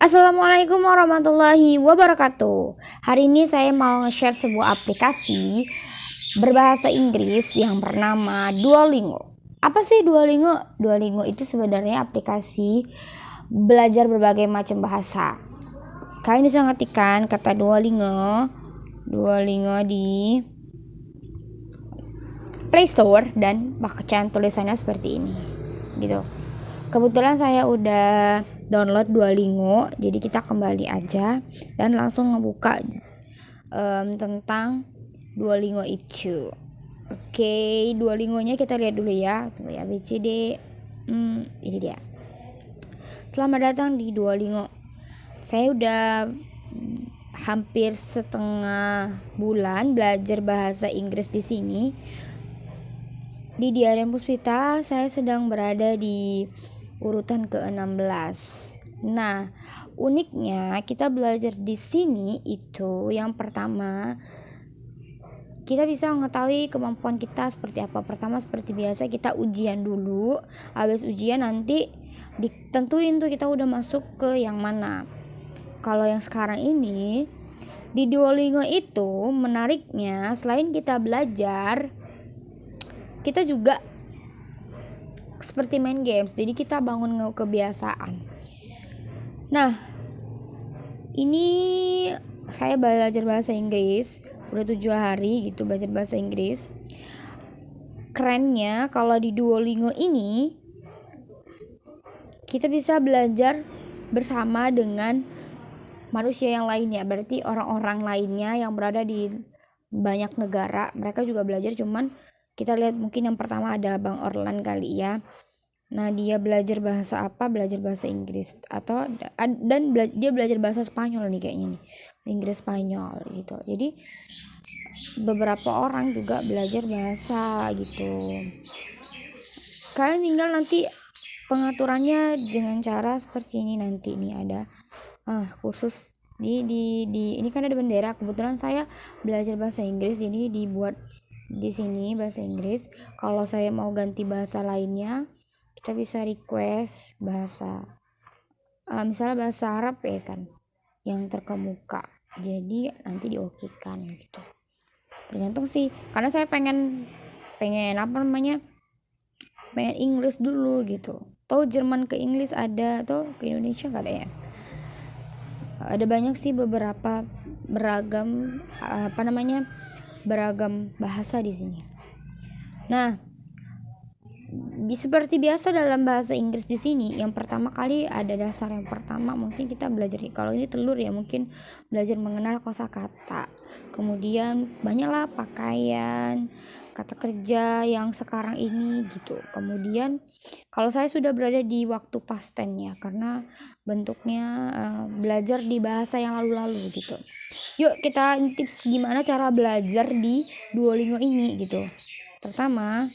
Assalamualaikum warahmatullahi wabarakatuh. Hari ini saya mau share sebuah aplikasi berbahasa Inggris yang bernama Duolingo. Apa sih Duolingo? Duolingo itu sebenarnya aplikasi belajar berbagai macam bahasa. Kalian bisa ngetikkan kata Duolingo di Play Store dan bacaan tulisannya seperti ini. Gitu. Kebetulan saya udah download Duolingo, jadi kita kembali aja dan langsung ngebuka tentang Duolingo itu. Oke, Duolingonya kita lihat dulu ya. Tunggu ya, BCD. Ini dia. Selamat datang di Duolingo. Saya udah hampir setengah bulan belajar bahasa Inggris di sini. Di Diarian Puspita, saya sedang berada di urutan ke-16. Nah, uniknya kita belajar di sini itu yang pertama kita bisa mengetahui kemampuan kita seperti apa. Pertama seperti biasa kita ujian dulu. Habis ujian nanti ditentuin tuh kita udah masuk ke yang mana. Kalau yang sekarang ini di Duolingo itu menariknya selain kita belajar, kita juga seperti main games, jadi kita bangun kebiasaan. Nah, ini saya belajar bahasa Inggris udah 7 hari gitu belajar bahasa Inggris. Kerennya kalau di Duolingo ini kita bisa belajar bersama dengan manusia yang lainnya, berarti orang-orang lainnya yang berada di banyak negara, mereka juga belajar. Cuman kita lihat mungkin yang pertama ada Bang Orlan kali ya. Nah, dia belajar bahasa apa? Belajar bahasa Inggris atau dia belajar bahasa Spanyol nih kayaknya nih. Inggris Spanyol gitu. Jadi beberapa orang juga belajar bahasa gitu. Kalian tinggal nanti pengaturannya dengan cara seperti ini nanti nih ada khusus di ini kan ada bendera. Kebetulan saya belajar bahasa Inggris, jadi dibuat di sini bahasa Inggris. Kalau saya mau ganti bahasa lainnya, kita bisa request bahasa misalnya bahasa Arab ya kan yang terkemuka, jadi nanti diokekan gitu. Tergantung sih, karena saya pengen apa namanya, pengen Inggris dulu gitu. Tahu Jerman ke Inggris ada, atau ke Indonesia nggak ada ya. Ada banyak sih beberapa beragam beragam bahasa di sini. Nah, seperti biasa dalam bahasa Inggris di sini, yang pertama kali ada dasar. Yang pertama mungkin kita belajar, kalau ini telur ya, mungkin belajar mengenal kosakata. Kemudian banyaklah pakaian, kata kerja yang sekarang ini gitu. Kemudian kalau saya sudah berada di waktu past tense ya, karena bentuknya belajar di bahasa yang lalu-lalu gitu. Yuk kita tips gimana cara belajar di Duolingo ini gitu. Pertama,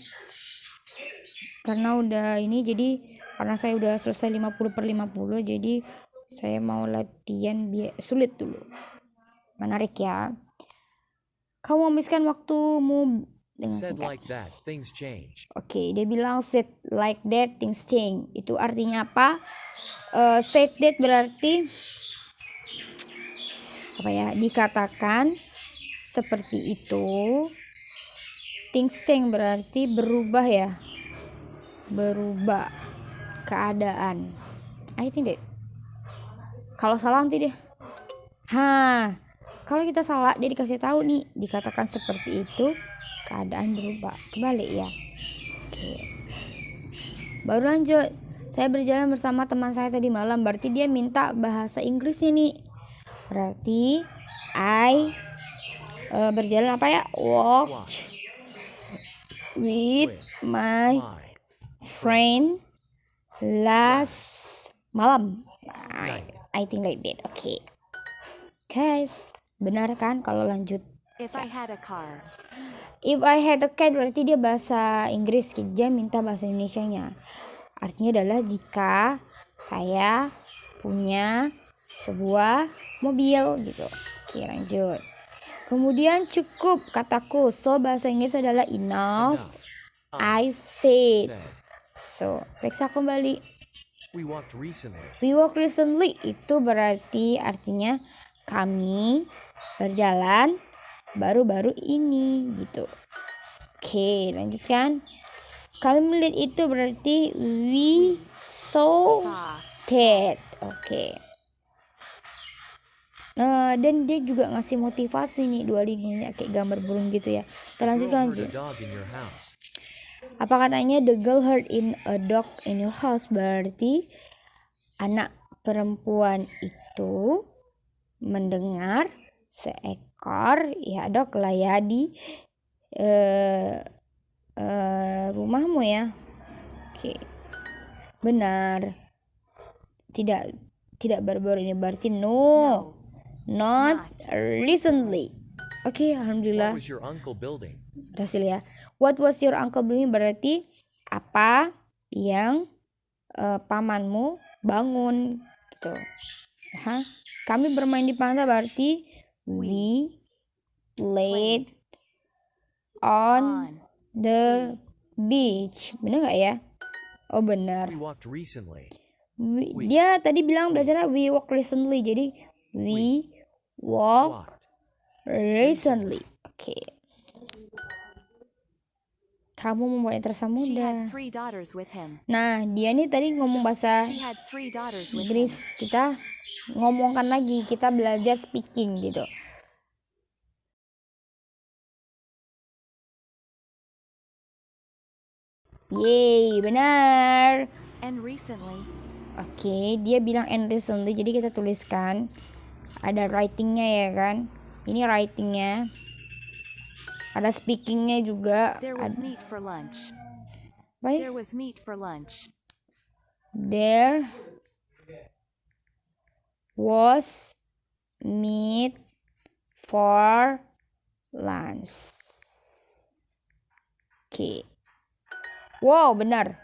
karena udah ini, jadi karena saya udah selesai 50/50, jadi saya mau latihan biar sulit dulu. Menarik ya. Kamu memiskan waktumu dengan Said singkat. like that, things change. Oke, dia bilang said like that, things change. Itu artinya apa? Said that berarti apa ya? Dikatakan seperti itu. Things change berarti berubah ya. Berubah keadaan. I think that. Kalau salah nanti deh. Kalau kita salah dia dikasih tahu nih, dikatakan seperti itu, keadaan berubah. Kebalik ya. Oke. Baru lanjut. Saya berjalan bersama teman saya tadi malam, berarti dia minta bahasa Inggrisnya nih. Berarti I berjalan apa ya? Walk with my friend last malam. I think like that. Okay. Guys, benar kan kalau lanjut? If I had a car. If I had a cat berarti dia bahasa Inggris, dia minta bahasa Indonesianya. Artinya adalah jika saya punya sebuah mobil gitu. Oke, lanjut. Kemudian cukup kataku. So bahasa Inggris adalah enough. I said. So, periksa kembali. We walked recently. We walked recently itu berarti artinya kami berjalan baru-baru ini gitu. Oke, lanjutkan. Kami melihat itu berarti we saw that. Oke. Dan dia juga ngasih motivasi nih Duolingonya kayak gambar burung gitu ya. Kita lanjutkan aja. Apa katanya? The girl heard in a dog in your house, berarti anak perempuan itu mendengar seekor ya dog lah ya di rumahmu ya. Oke. Benar. Tidak baru-baru ini berarti no. Not recently. Oke, alhamdulillah. What was your uncle building? Berhasil ya. What was your uncle building berarti apa yang pamanmu bangun gitu. Kami bermain di pantai berarti we played on the beach. Benar nggak ya? Oh benar. We walked recently. Dia tadi bilang belajarnya we walked recently. Jadi we walked recently. Oke. Kamu mempunyai terasa muda. Nah, dia nih tadi ngomong bahasa Inggris. Kita ngomongkan lagi. Kita belajar speaking gitu. Yeay, benar. And recently. Oke, dia bilang and recently. Jadi kita tuliskan. Ada writingnya ya kan. Ini writingnya. Ada speakingnya juga. There was meat for lunch. Baik. There was meat for lunch. There was meat for lunch. Oke. Wow, benar.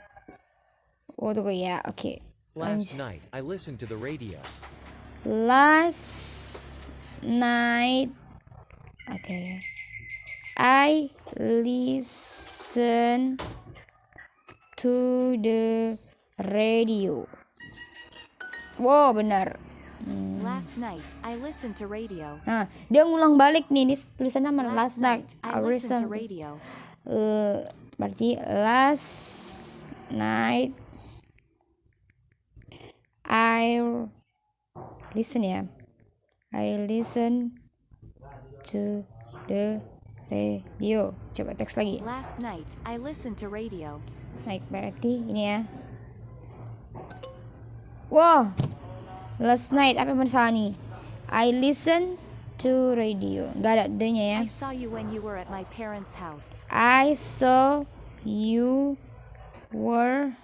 Oh, tunggu ya. Oke. Last night, I listened to the radio. Last night, okay, I listened to the radio. Wow, benar. Last night, I listened to radio. Nah, dia ngulang balik nih. Ini tulisannya mana? Last night, I listened to radio. Berarti last night I listen ya. I listen to the radio. Coba teks lagi. Last night I listened to radio. Baik, berarti ini ya. Wow. Last night apa yang masalah nih? I listen to radio. Gak ada D-nya ya. I saw you when you were at my parents' house. I saw you were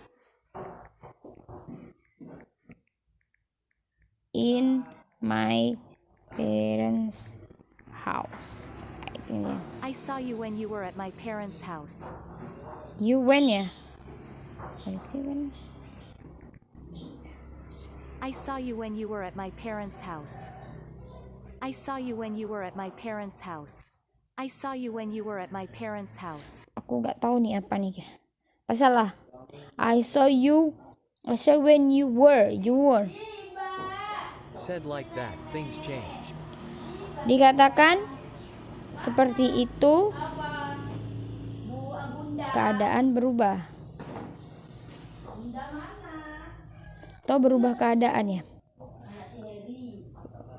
in my parents' house. I saw you when you were at my parents' house. You went ya? I saw you when you were at my parents' house. I saw you when you were at my parents' house. I saw you when you were at my parents' house. Aku nggak tahu nih apa nih. Salah. I saw you. I saw when you were. You were. Said like that, things change. Dikatakan seperti itu, keadaan berubah. Atau berubah keadaan ya.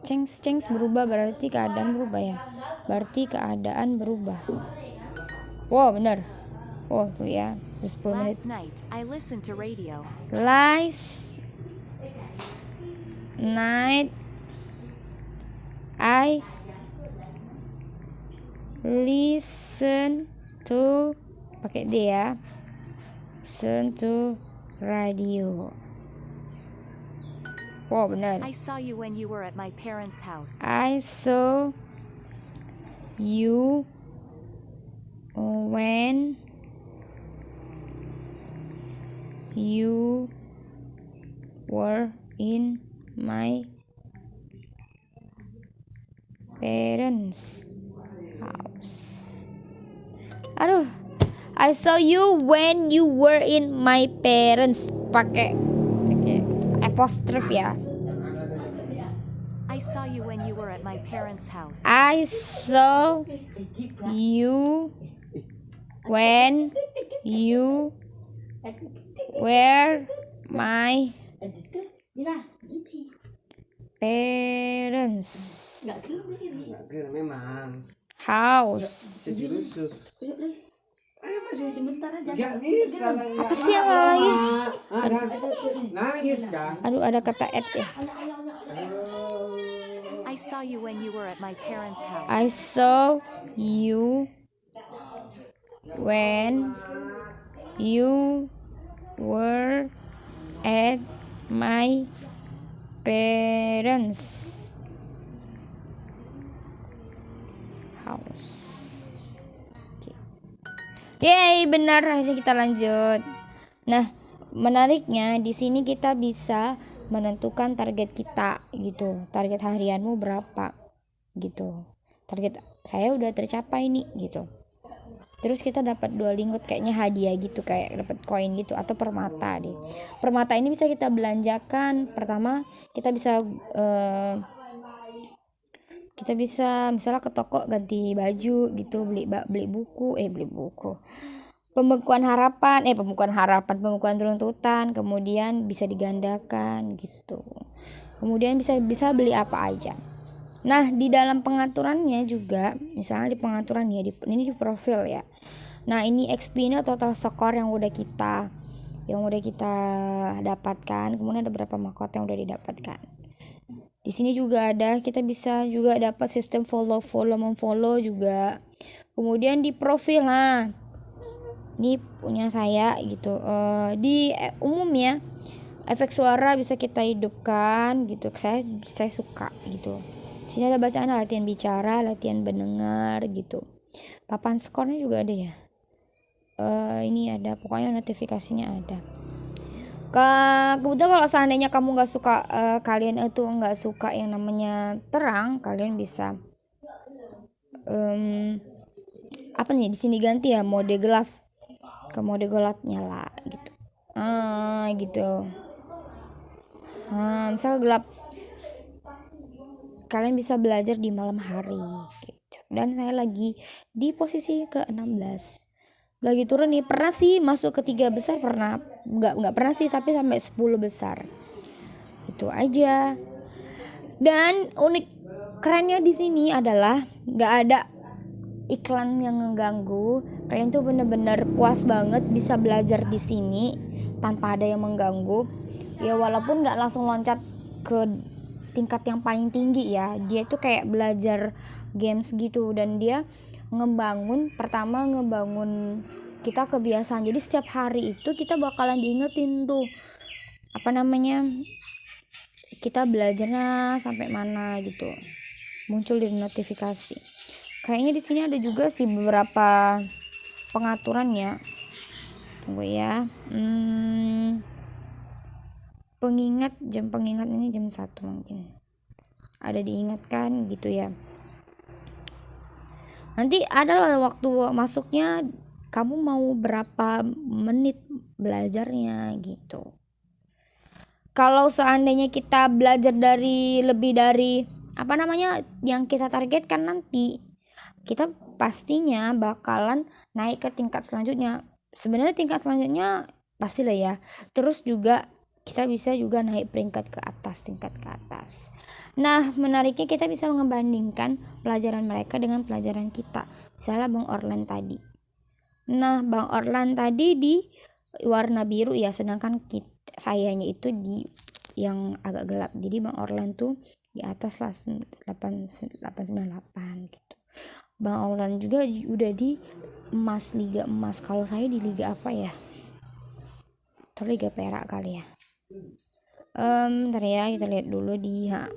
Cengs berubah berarti keadaan berubah ya. Berarti keadaan berubah. Wow, benar. Oh, tuh ya. 10 menit. Last night I listened to radio. Last night I listen to, pakai D ya, listen to radio. Wow, benar. I saw you when you were at my parents' house. I saw you when you were in my parents' house. Aduh, I saw you when you were in my parents. Pakai apostrophe ya. I saw you when you were at my parents' house. I saw you when you were my parents memang house. Gak bisa Apa sih yang lagi? nangis kan. Aduh, ada kata et ya. I saw you when you were at my parents' house. I saw you when you were at my parents' house. Oke. Yeay, benar. Akhirnya kita lanjut. Nah, menariknya di sini kita bisa menentukan target kita gitu. Target harianmu berapa gitu. Target saya udah tercapai nih gitu. Terus kita dapat Duolingo kayaknya hadiah gitu, kayak dapat koin gitu atau permata deh. Permata ini bisa kita belanjakan. Pertama, kita bisa misalnya ke toko ganti baju gitu, beli buku. Pembekuan runtutan, kemudian bisa digandakan gitu. Kemudian bisa beli apa aja. Nah, di dalam pengaturannya juga, misalnya di pengaturannya ini di profil ya. Nah, ini XP ini total skor yang udah kita dapatkan. Kemudian ada berapa mahkota yang udah didapatkan. Di sini juga ada, kita bisa juga dapat sistem memfollow juga. Kemudian di profil, nah ini punya saya gitu. Di umum ya, efek suara bisa kita hidupkan gitu. Saya suka gitu. Sini ada bacaan latihan bicara, latihan mendengar gitu. Papan skornya juga ada ya. Ini ada, pokoknya notifikasinya ada. Kebetulan kalau seandainya kamu nggak suka, kalian itu nggak suka yang namanya terang, kalian bisa apa nih, di sini ganti ya mode gelap, ke mode gelap nyala gitu. Gitu. Misal gelap, kalian bisa belajar di malam hari gitu. Dan saya lagi di posisi ke-16, lagi turun nih. Pernah sih masuk ke 3 besar, pernah nggak pernah sih, tapi sampai 10 besar itu aja. Dan unik kerennya di sini adalah nggak ada iklan yang mengganggu. Kalian tuh bener-bener puas banget bisa belajar di sini tanpa ada yang mengganggu ya, walaupun nggak langsung loncat ke tingkat yang paling tinggi ya. Dia tuh kayak belajar games gitu, dan dia ngebangun kita kebiasaan. Jadi setiap hari itu kita bakalan diingetin tuh kita belajarnya sampai mana gitu, muncul di notifikasi. Kayaknya di sini ada juga sih beberapa pengaturannya. Tunggu ya. Jam pengingat ini jam 1 mungkin. Ada diingatkan gitu ya. Nanti adalah waktu masuknya, kamu mau berapa menit belajarnya gitu. Kalau seandainya kita belajar lebih dari yang kita targetkan, nanti kita pastinya bakalan naik ke tingkat selanjutnya. Sebenarnya tingkat selanjutnya pastilah ya. Terus juga kita bisa juga naik peringkat ke atas, tingkat ke atas. Nah, menariknya kita bisa membandingkan pelajaran mereka dengan pelajaran kita. Misalnya Bang Orlan tadi. Nah, Bang Orlan tadi di warna biru ya, sedangkan sayanya itu di yang agak gelap. Jadi Bang Orlan tuh di atas lah 898 gitu. Bang Orlan juga udah di liga emas. Kalau saya di liga apa ya? Atau liga perak kali ya. Bentar ya, kita lihat dulu dia.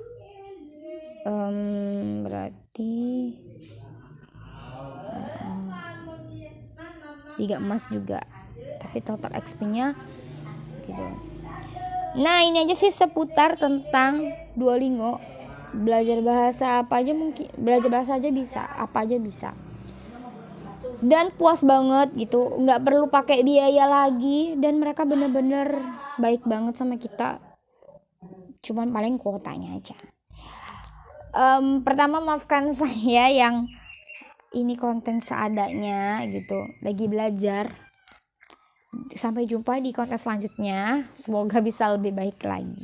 Berarti liga emas juga, tapi total XP-nya gitu. Nah, ini aja sih seputar tentang Duolingo. Belajar bahasa apa aja mungkin, belajar bahasa aja bisa, apa aja bisa. Dan puas banget gitu, nggak perlu pakai biaya lagi, dan mereka bener-bener baik banget sama kita. cuman paling kuotanya aja. Pertama maafkan saya yang ini konten seadanya gitu, lagi belajar. Sampai jumpa di konten selanjutnya, semoga bisa lebih baik lagi.